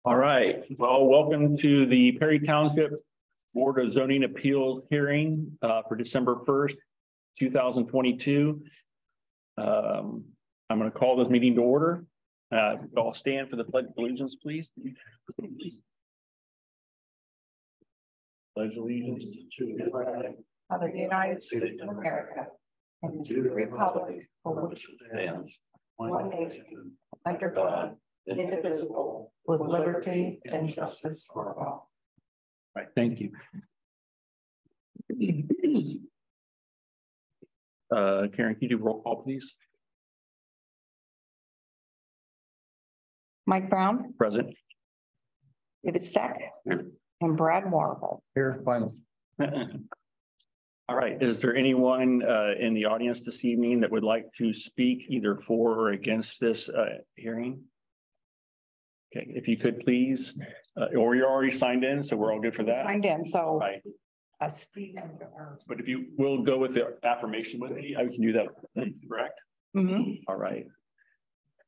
All right, well, welcome to the Perry Township Board of Zoning Appeals hearing for December 1st, 2022. I'm going to call this meeting to order. All stand for the Pledge of Allegiance, please. Pledge allegiance to the flag of the United States of America and to the republic for which it stands, one nation, under God, indivisible, with liberty and justice for all. All right, thank you. Karen, can you do roll call, please? Mike Brown, Present. David Stack, and Brad Warble. Here, final. All right, is there anyone in the audience this evening that would like to speak either for or against this hearing? Okay, if you could please, or you're already signed in, so we're all good for that. Signed in, so. Right. But if you will go with the affirmation with me, I can do that, correct? Mm-hmm. All right.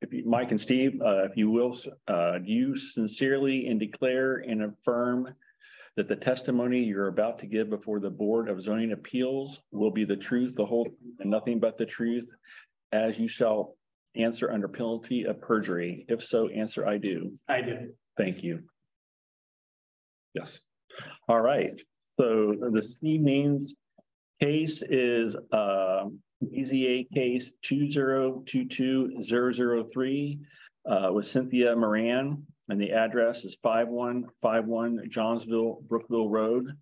If you, Mike and Steve, if you will, do you sincerely and declare and affirm that the testimony you're about to give before the Board of Zoning Appeals will be the truth, the whole truth, and nothing but the truth, as you shall answer under penalty of perjury? If so, answer I do. I do. Thank you. Yes. All right. So this evening's case is BZA case 2022003 with Cynthia Moran, and the address is 5151 Johnsville Brookville Road.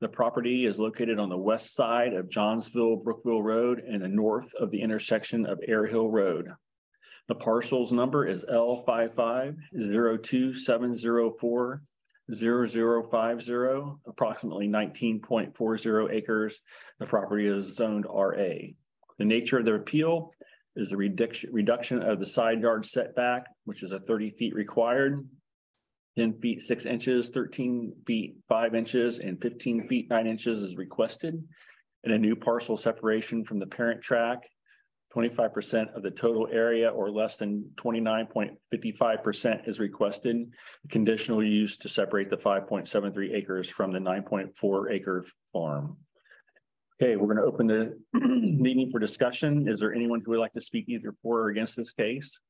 The property is located on the west side of Johnsville Brookville Road and the north of the intersection of Air Hill Road. The parcel's number is L55-02704-0050, approximately 19.40 acres. The property is zoned RA. The nature of the appeal is the reduction of the side yard setback, which is a 30 feet required, 10 feet 6 inches, 13 feet 5 inches, and 15 feet 9 inches is requested. And a new parcel separation from the parent tract, 25% of the total area or less than 29.55% is requested. Conditional use to separate the 5.73 acres from the 9.4 acre farm. Okay, we're going to open the meeting for discussion. Is there anyone who would like to speak either for or against this case?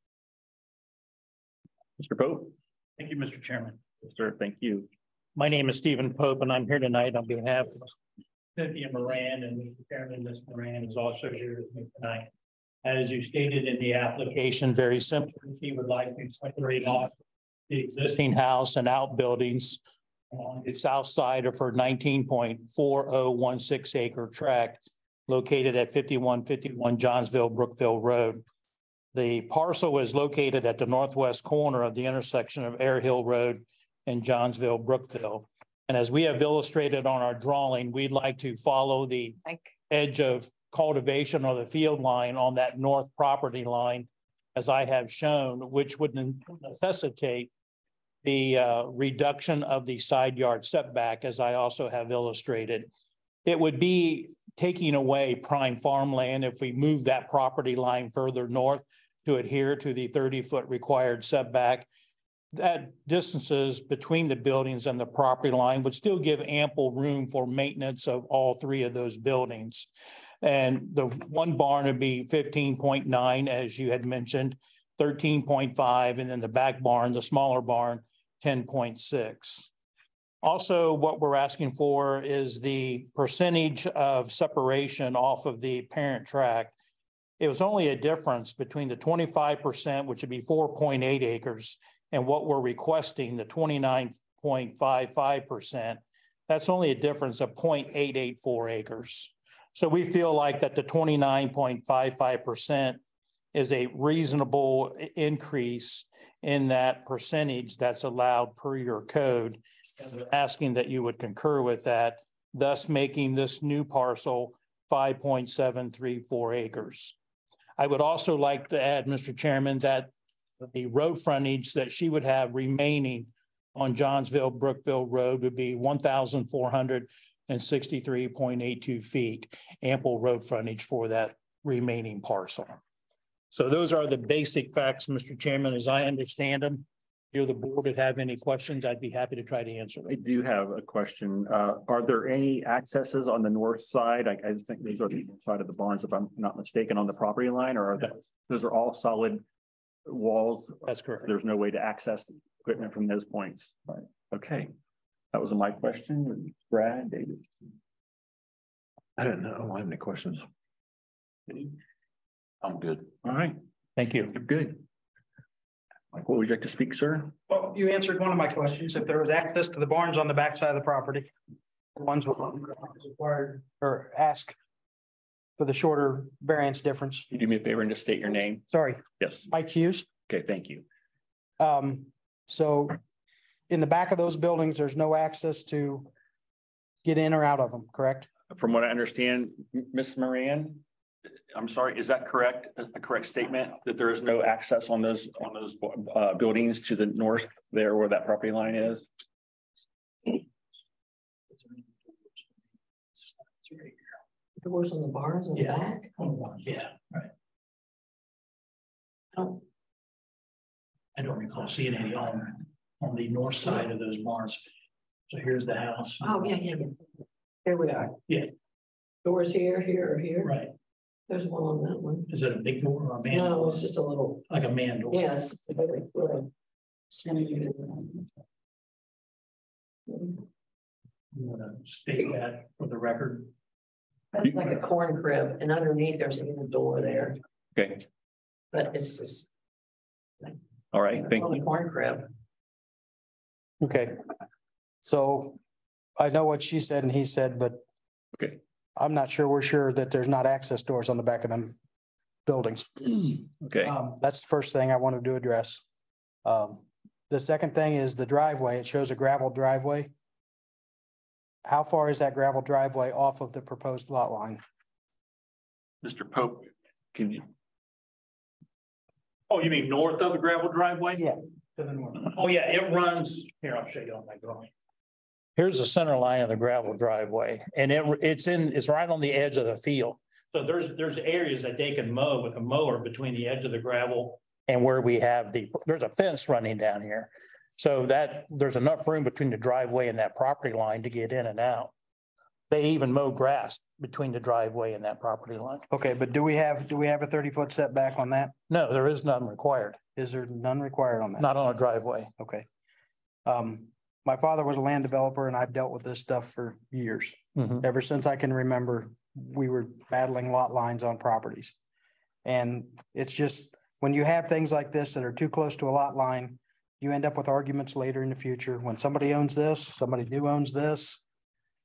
Mr. Pope. Thank you, Mr. Chairman. Sir, thank you. My name is Stephen Pope, and I'm here tonight on behalf of Cynthia Moran, and Mr. Chairman, Ms. Moran is also here with me tonight. As you stated in the application, very simply, she would like to separate off the existing house and outbuildings on the south side of her 19.4016 acre tract located at 5151 Johnsville Brookville Road. The parcel is located at the northwest corner of the intersection of Air Hill Road and Johnsville Brookville. And as we have illustrated on our drawing, we'd like to follow the edge of cultivation or the field line on that north property line, as I have shown, which would necessitate the reduction of the side yard setback, as I also have illustrated. It would be taking away prime farmland if we move that property line further north to adhere to the 30-foot required setback. That distances between the buildings and the property line would still give ample room for maintenance of all three of those buildings. And the one barn would be 15.9, as you had mentioned, 13.5, and then the back barn, the smaller barn, 10.6. Also, what we're asking for is the percentage of separation off of the parent tract. It was only a difference between the 25%, which would be 4.8 acres, and what we're requesting, the 29.55%. That's only a difference of 0.884 acres. So we feel like that the 29.55% is a reasonable increase in that percentage that's allowed per your code. And we're asking that you would concur with that, thus making this new parcel 5.734 acres. I would also like to add, Mr. Chairman, that the road frontage that she would have remaining on Johnsville Brookville Road would be 1,463.82 feet, ample road frontage for that remaining parcel. So those are the basic facts, Mr. Chairman, as I understand them. If the board would have any questions, I'd be happy to try to answer I them. do have a question. Are there any accesses on the north side? I just think these are the side of the barns, if I'm not mistaken, on the property line, or are those are all solid walls? That's correct. There's no way to access equipment from those points. Right. Okay. That was my question. Brad, David. I don't know. I don't have any questions. I'm good. All right. Thank you. You're good. Michael, would you like to speak, sir? Well, you answered one of my questions. If there was access to the barns on the backside of the property, the ones with required or ask for the shorter variance difference. Can you do me a favor and just state your name? Sorry, Yes. Mike Hughes. Okay, thank you. So in the back of those buildings, there's no access to get in or out of them, correct? From what I understand, Ms. Moran, I'm sorry, is that correct? A correct statement that there is no access on those buildings to the north there where that property line is? Doors on the barns in the back? Yeah, right. Oh. I don't recall seeing any on the north side of those barns. So here's the house. Oh, yeah. Here we are. Yeah. Doors here, or here. Right. There's one on that one. Is it a big door or a man? No, door? it's just a little, Like a man door. yes. It's a very little. You want to state that for the record? That's like a corn crib, and underneath there's a little door there, Okay, but it's just all right, thank a you. corn crib. Okay. So I know what she said and he said, but Okay. I'm not sure we're sure that there's not access doors on the back of them buildings. Okay, That's the first thing I wanted to address. The second thing is the driveway. It shows a gravel driveway. How far is that gravel driveway off of the proposed lot line? Mr. Pope, can you? Oh, you mean north of the gravel driveway? Yeah. To the north. Oh, yeah, it runs, here, I'll show you on my drawing. Here's the center line of the gravel driveway, and it's right on the edge of the field. So there's areas that they can mow with a mower between the edge of the gravel and where we have there's a fence running down here. So that there's enough room between the driveway and that property line to get in and out. They even mow grass between the driveway and that property line. Okay, but do we have a 30-foot setback on that? No, there is none required, Is there none required on that? not on a driveway. Okay. My father was a land developer and I've dealt with this stuff for years. Mhm. Ever since I can remember, we were battling lot lines on properties. And it's just, when you have things like this that are too close to a lot line, you end up with arguments later in the future. When somebody owns this, somebody new owns this,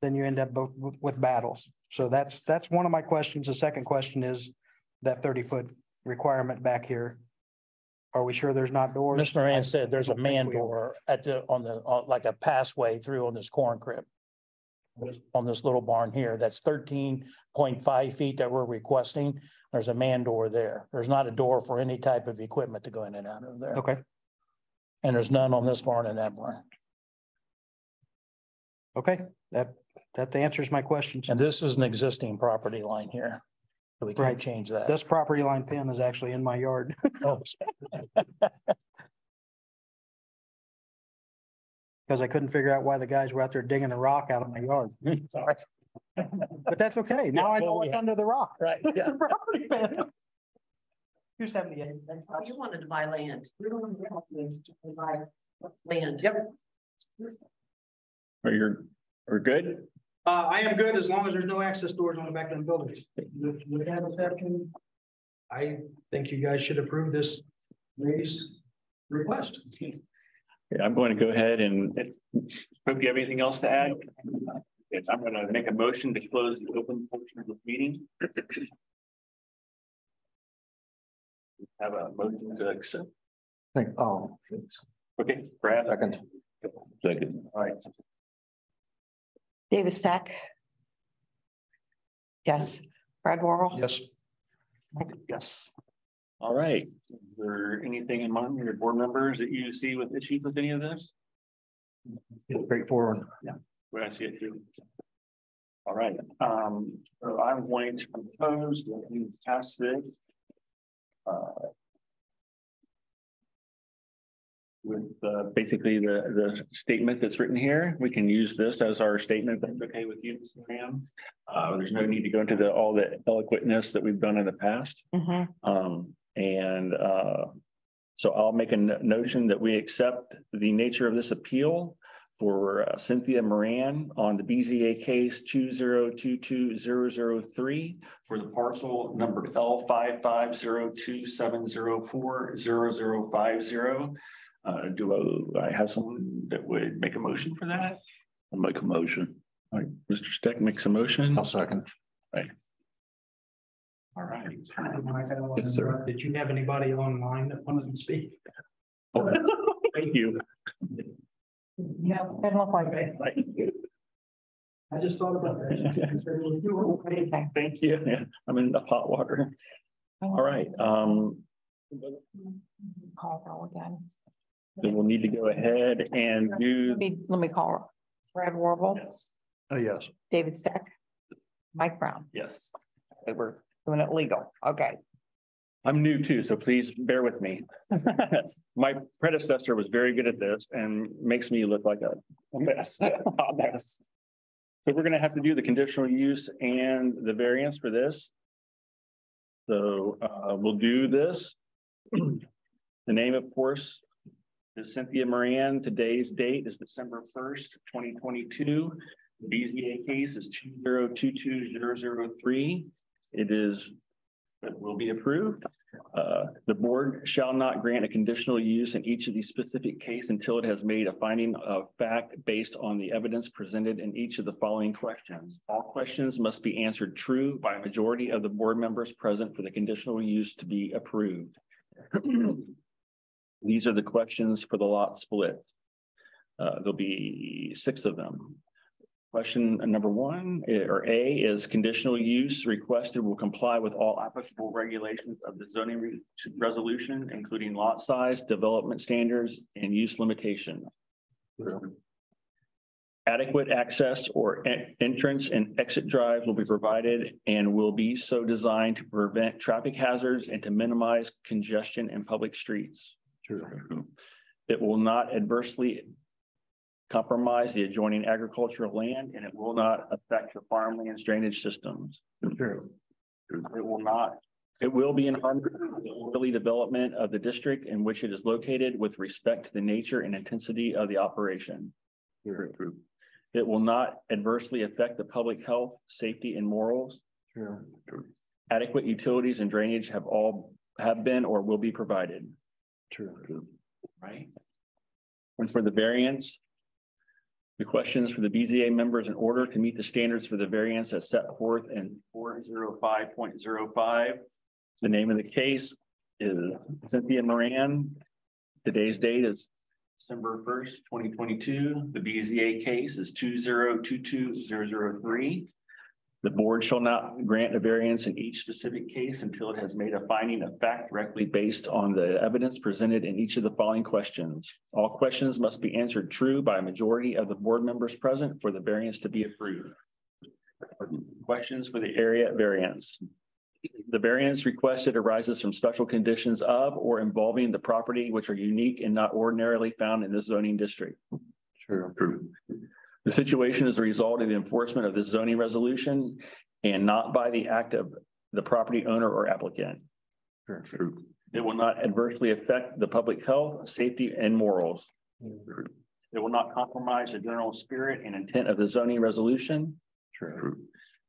then you end up both with battles. So that's one of my questions. The second question is that 30-foot requirement back here. Are we sure there's not doors? Ms. Moran said there's a don't think man we are. door like a passway through on this corn crib. On this little barn here, that's 13.5 feet that we're requesting. There's a man door there. There's not a door for any type of equipment to go in and out of there. Okay, And there's none on this barn and that barn. okay, that answers my questions. And this is an existing property line here. So we Right. can't change that. This property line pin is actually in my yard. Oh, Because I couldn't figure out why the guys were out there digging the rock out of my yard. Sorry. But that's okay. Now I know what's under the rock. Right, It's yeah. a property pin. 278. Oh, you wanted to buy land. You don't want to buy land. Yep. We're good? I am good as long as there's no access doors on the back of the building. With that exception, I think you guys should approve this raise request. Yeah, I'm going to go ahead and, hope you have anything else to add? Yes, I'm going to make a motion to close the open portion of the meeting. Have a motion to accept. Oh, Okay, Brad. second. Second. All right. Davis Sack. Yes. Brad Worrell. Yes. Yes. All right. Is there anything in mind, your board members, that you see with issues with any of this? Straightforward. Where I see it too. All right, so I'm going to propose that we pass this. with basically the statement that's written here. We can use this as our statement. If that's okay with you, Ms. Graham. There's no need to go into all the eloquentness that we've done in the past. So I'll make a notion that we accept the nature of this appeal for Cynthia Moran on the BZA case 2022003 for the parcel number L550270400050. Do I have someone that would make a motion for that? I'll make a motion. All right, Mr. Steck makes a motion. I'll second. Right. All right. Yes, sir. Did you have anybody online that wanted to speak? Oh, thank you. No, doesn't look like it. I just thought about that. Thank you. Yeah, I'm in the hot water. All right. Call roll again. Then we'll need to go ahead and do. Let me call Brad Warble, Yes. Oh, yes. David Steck, Mike Brown. Yes. We're doing it legal. Okay. I'm new too, so please bear with me. My predecessor was very good at this and makes me look like a mess. A hot mess. So we're gonna have to do the conditional use and the variance for this. So we'll do this. The name, of course, is Cynthia Moran. Today's date is December 1st, 2022. The BZA case is 2022003. It will be approved. The board shall not grant a conditional use in each of these specific cases until it has made a finding of fact based on the evidence presented in each of the following questions. All questions must be answered true by a majority of the board members present for the conditional use to be approved. These are the questions for the lot split. There'll be 6 of them. Question number 1 or A is conditional use requested will comply with all applicable regulations of the zoning resolution, including lot size, development standards, and use limitation. Adequate access or entrance and exit drives will be provided and will be so designed to prevent traffic hazards and to minimize congestion in public streets. It will not adversely compromise the adjoining agricultural land, and it will not affect the farmland's drainage systems. It will be in harmony with the orderly development of the district in which it is located with respect to the nature and intensity of the operation. It will not adversely affect the public health, safety, and morals. Adequate utilities and drainage have been or will be provided. Right. And for the variance, the questions for the BZA members in order to meet the standards for the variance as set forth in 405.05. The name of the case is Cynthia Moran. Today's date is December 1st, 2022. The BZA case is 2022003. The board shall not grant a variance in each specific case until it has made a finding of fact directly based on the evidence presented in each of the following questions. All questions must be answered true by a majority of the board members present for the variance to be approved. Questions for the area variance. The variance requested arises from special conditions of or involving the property which are unique and not ordinarily found in the zoning district. The situation is a result of the enforcement of the zoning resolution and not by the act of the property owner or applicant. It will not adversely affect the public health, safety, and morals. It will not compromise the general spirit and intent of the zoning resolution.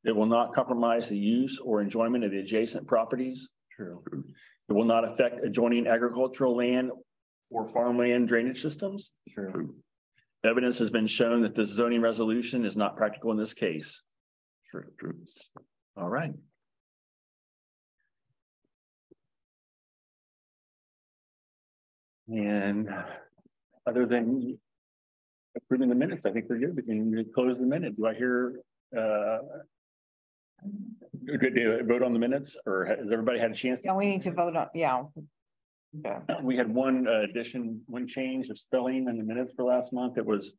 It will not compromise the use or enjoyment of the adjacent properties. It will not affect adjoining agricultural land or farmland drainage systems. Evidence has been shown that the zoning resolution is not practical in this case. All right. And other than approving the minutes, I think we're good. We can close the minute. Do I hear good to vote on the minutes, or has everybody had a chance? Yeah, we need to vote on, yeah. We had one addition, one change of spelling in the minutes for last month. It was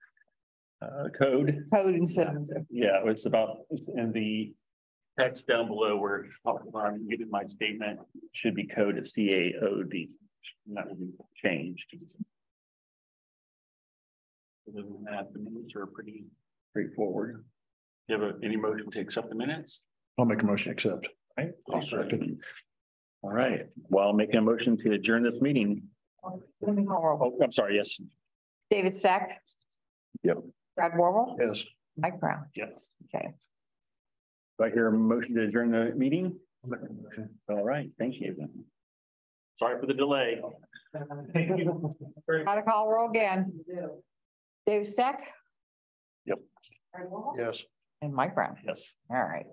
code. Code instead. Yeah, it's in the text down below where I'm giving my statement should be code at CAOD. And that will be changed. Other than that, the minutes are pretty straightforward. Do you have any motion to accept the minutes? I'll make a motion to accept. Right. All right, while making a motion to adjourn this meeting. Let me call roll. Oh, I'm sorry, yes. David Stack. Yep. Brad Warble. Yes. Mike Brown. Yes. Okay. Do I hear a motion to adjourn the meeting? All right, thank you. Sorry for the delay. Gotta call roll again. David Stack. Yep. Brad Warble. Yes. And Mike Brown. Yes. All right.